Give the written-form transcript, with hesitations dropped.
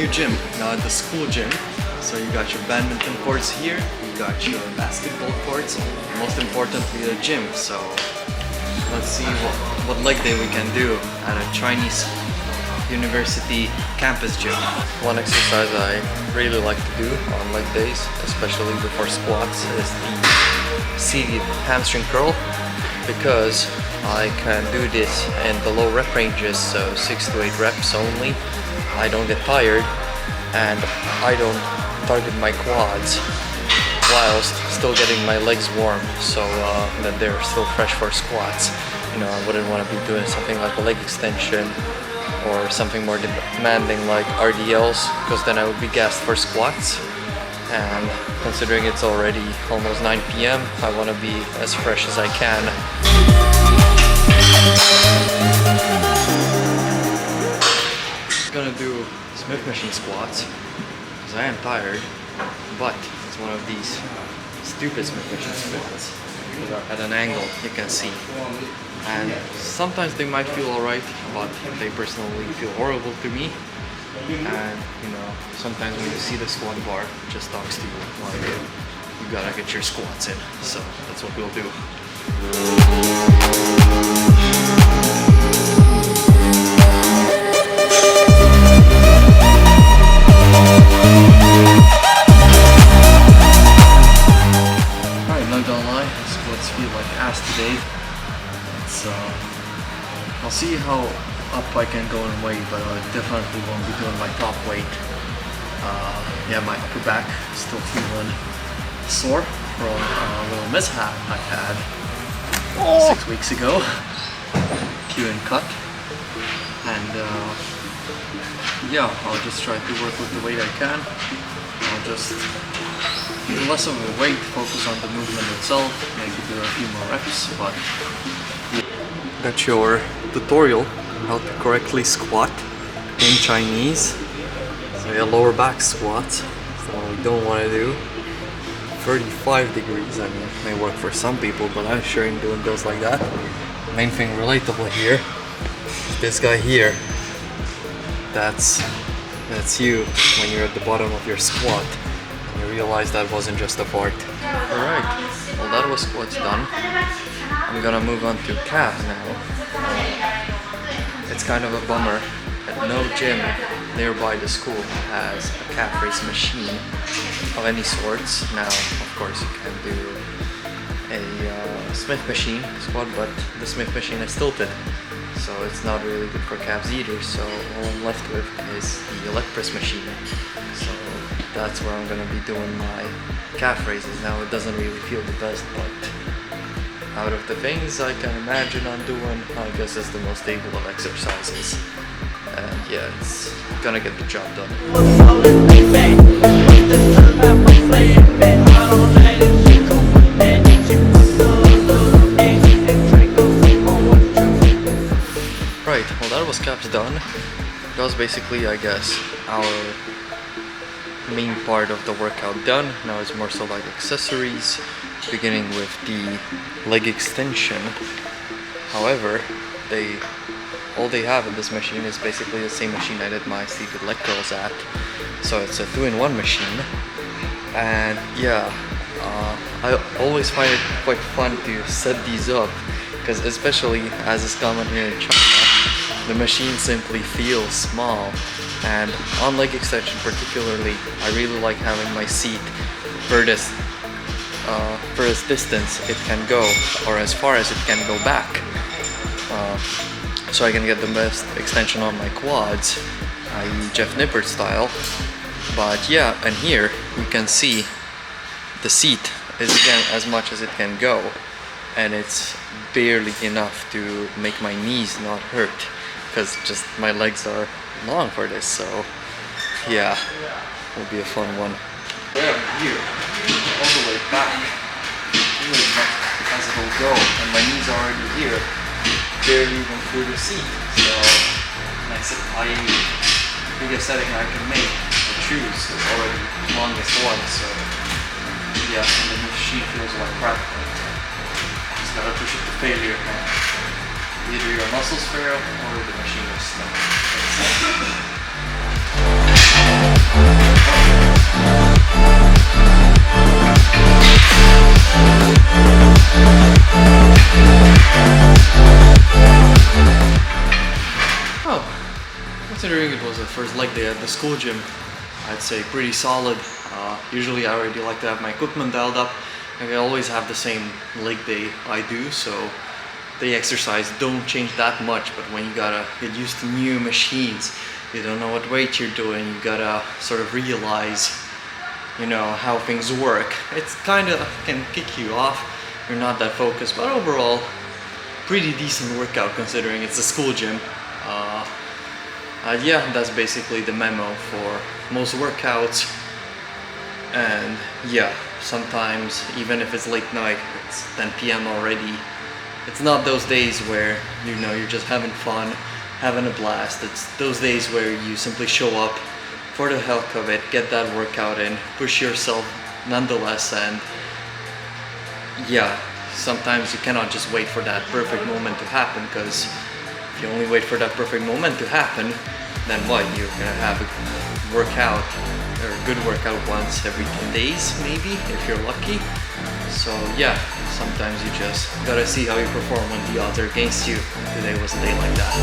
new gym, now at the school gym. So you got your badminton courts here, you got your basketball courts, and most importantly the gym. So let's see what leg day we can do at a Chinese university campus gym. One exercise I really like to do on leg days, especially before squats, is the seated hamstring curl, because I can do this in the low rep ranges, so 6 to 8 reps only. I don't get tired and I don't target my quads whilst still getting my legs warm, so that they're still fresh for squats. You know, I wouldn't want to be doing something like a leg extension or something more demanding like RDLs, because then I would be gassed for squats. And considering it's already almost 9 p.m, I want to be as fresh as I can. I'm gonna do Smith machine squats because I am tired, but it's one of these stupid Smith machine squats that are at an angle, you can see. And sometimes they might feel alright, but they personally feel horrible to me. And you know, sometimes when you see the squat bar, it just talks to you like, you gotta get your squats in. So that's what we'll do. Alright, not gonna lie, squats feel like ass today. I'll see how up I can go in weight, but I definitely won't be doing my top weight. Yeah, my upper back is still feeling sore from a little mishap I had 6 weeks ago. Cue and cut. And yeah, I'll just try to work with the weight I can. I'll just do less of a weight, focus on the movement itself, maybe do a few more reps, but got your tutorial how to correctly squat in Chinese. So yeah, lower back squats, so we don't want to do 35 degrees. I mean, it may work for some people, but I'm sure in doing those like that. Main thing relatable here, this guy here, that's you when you're at the bottom of your squat and you realize that wasn't just a fart. Alright, well that was squats done. I'm gonna move on to calf now. It's kind of a bummer that no gym nearby the school has a calf raise machine of any sorts. Now, of course, you can do a Smith machine squat, but the Smith machine is tilted, so it's not really good for calves either. So all I'm left with is the leg press machine. So that's where I'm gonna be doing my calf raises. Now, it doesn't really feel the best, but out of the things I can imagine on doing, I guess it's the most stable of exercises. And yeah, it's gonna get the job done. Right, well that was calves done. That was basically, I guess, our main part of the workout done. Now it's more so like accessories, beginning with the leg extension. However, all they have in this machine is basically the same machine I did my seated leg curls at. So it's a 2-in-1 machine. And yeah, I always find it quite fun to set these up, because especially as is common here in China, the machine simply feels small. And on leg extension particularly, I really like having my seat furthest distance it can go, or as far as it can go back, so I can get the best extension on my quads, i.e. Jeff Nippert style. But yeah, and here you can see the seat is again as much as it can go, and it's barely enough to make my knees not hurt, because just my legs are long for this. So yeah, it'll be a fun one. Yeah, here, all the way back, really as it'll go, and my knees are already here, barely even through the seat. So that's the biggest setting I can make or choose is already the longest one. So yeah, and the machine feels like crap. Just gotta push it to failure, man. Either your muscles fail or the machine is stuck. Oh, considering it was the first leg day at the school gym, I'd say pretty solid. Usually I already like to have my equipment dialed up, and I always have the same leg day I do, so the exercise don't change that much. But when you gotta get used to new machines, you don't know what weight you're doing, you gotta sort of realize, you know, how things work. It's kind of can kick you off, you're not that focused, but overall pretty decent workout considering it's a school gym. Yeah, that's basically the memo for most workouts. And yeah, sometimes even if it's late night, it's 10 p.m. already, it's not those days where, you know, you're just having fun, having a blast. It's those days where you simply show up for the heck of it, get that workout in, push yourself nonetheless. And yeah, sometimes you cannot just wait for that perfect moment to happen, because if you only wait for that perfect moment to happen, then what? You're gonna have a workout, or a good workout once every 10 days, maybe, if you're lucky. So yeah, sometimes you just gotta see how you perform when the odds are against you. Today was a day like that.